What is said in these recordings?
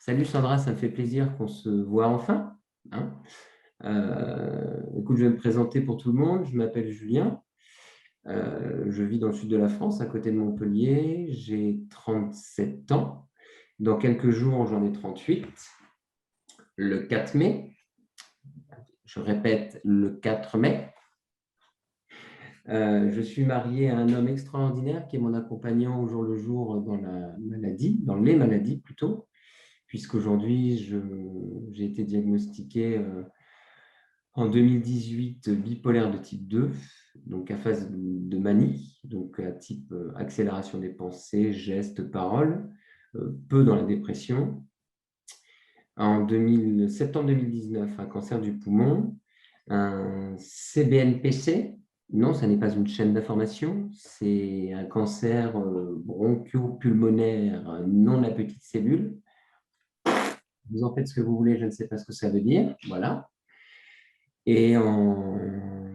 Salut Sandra, ça me fait plaisir qu'on se voit enfin, hein. Écoute, je vais me présenter pour tout le monde. Je m'appelle Julien. Je vis dans le sud de la France, à côté de Montpellier. J'ai 37 ans. Dans quelques jours, j'en ai 38. Le 4 mai, je répète, le 4 mai, je suis marié à un homme extraordinaire qui est mon accompagnant au jour le jour dans la maladie, dans les maladies plutôt, puisqu'aujourd'hui, j'ai été diagnostiqué en 2018 bipolaire de type 2, donc à phase de manie, donc à type accélération des pensées, gestes, paroles, peu dans la dépression. Septembre 2019, un cancer du poumon, un CBNPC. Non, ça n'est pas une chaîne d'information, c'est un cancer bronchio-pulmonaire non à petites cellules. Vous en faites ce que vous voulez, je ne sais pas ce que ça veut dire. Voilà. Et en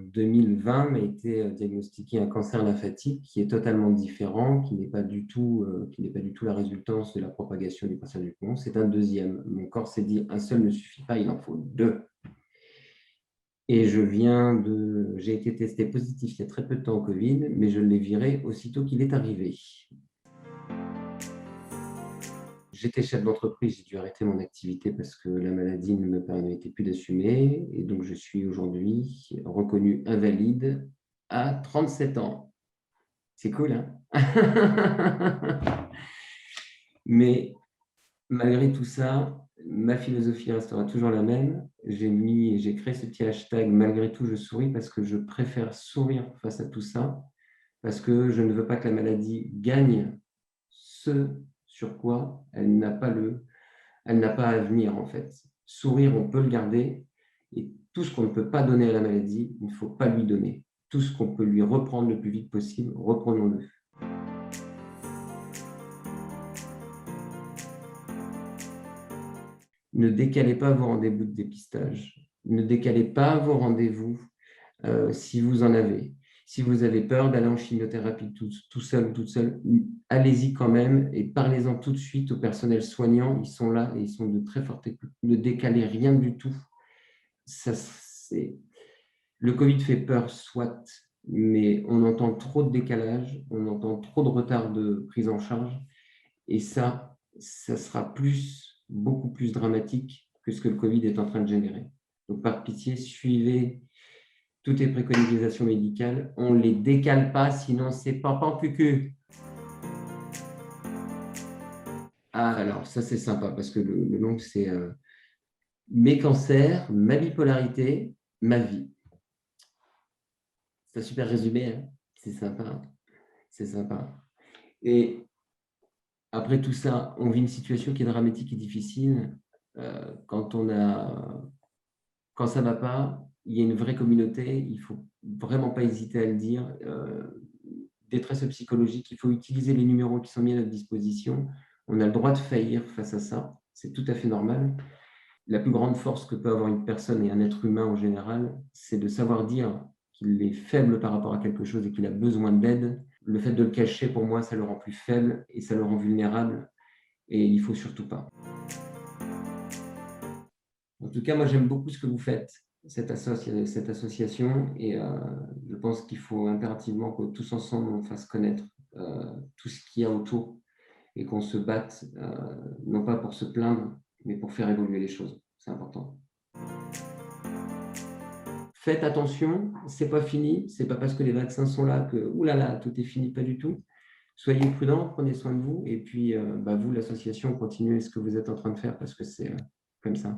2020 m'a été diagnostiqué un cancer lymphatique qui est totalement différent, qui n'est pas du tout la résultance de la propagation du cancer du poumon. C'est un deuxième. Mon corps s'est dit un seul ne suffit pas, il en faut deux. Et j'ai été testé positif il y a très peu de temps au Covid, mais je l'ai viré aussitôt qu'il est arrivé. J'étais chef d'entreprise, j'ai dû arrêter mon activité parce que la maladie ne me permettait plus d'assumer. Et donc, je suis aujourd'hui reconnu invalide à 37 ans. C'est cool, hein? Mais malgré tout ça, ma philosophie restera toujours la même. J'ai créé ce petit hashtag malgré tout, je souris parce que je préfère sourire face à tout ça, parce que je ne veux pas que la maladie gagne ce sur quoi elle n'a pas à venir en fait. Sourire, on peut le garder, et tout ce qu'on ne peut pas donner à la maladie, il ne faut pas lui donner. Tout ce qu'on peut lui reprendre le plus vite possible, reprenons-le. Ne décalez pas vos rendez-vous de dépistage. Ne décalez pas vos rendez-vous si vous en avez. Si vous avez peur d'aller en chimiothérapie tout seul ou toute seule, allez-y quand même et parlez-en tout de suite au personnel soignant. Ils sont là et ils sont de très fortes écoutes. Ne décalez rien du tout. Le Covid fait peur, soit, mais on entend trop de décalage, on entend trop de retard de prise en charge. Et ça sera beaucoup plus dramatique que ce que le Covid est en train de générer. Donc, par pitié, suivez toutes les préconisations médicales. On ne les décale pas, sinon c'est papa cucu. Ah, alors, ça, c'est sympa, parce que le nom, c'est mes cancers, ma bipolarité, ma vie. C'est un super résumé, hein. C'est sympa, hein. C'est sympa. Et après tout ça, on vit une situation qui est dramatique et difficile. Quand ça ne va pas, il y a une vraie communauté, il ne faut vraiment pas hésiter à le dire. Détresse psychologique, il faut utiliser les numéros qui sont mis à notre disposition. On a le droit de faillir face à ça, c'est tout à fait normal. La plus grande force que peut avoir une personne et un être humain en général, c'est de savoir dire qu'il est faible par rapport à quelque chose et qu'il a besoin d'aide. Le fait de le cacher, pour moi, ça le rend plus faible et ça le rend vulnérable. Et il ne faut surtout pas. En tout cas, moi, j'aime beaucoup ce que vous faites, cette association, et je pense qu'il faut impérativement que tous ensemble, on fasse connaître tout ce qu'il y a autour et qu'on se batte, non pas pour se plaindre, mais pour faire évoluer les choses. C'est important. Faites attention, c'est pas fini, c'est pas parce que les vaccins sont là que oulala, tout est fini, pas du tout. Soyez prudents, prenez soin de vous, et puis vous, l'association, continuez ce que vous êtes en train de faire parce que c'est comme ça.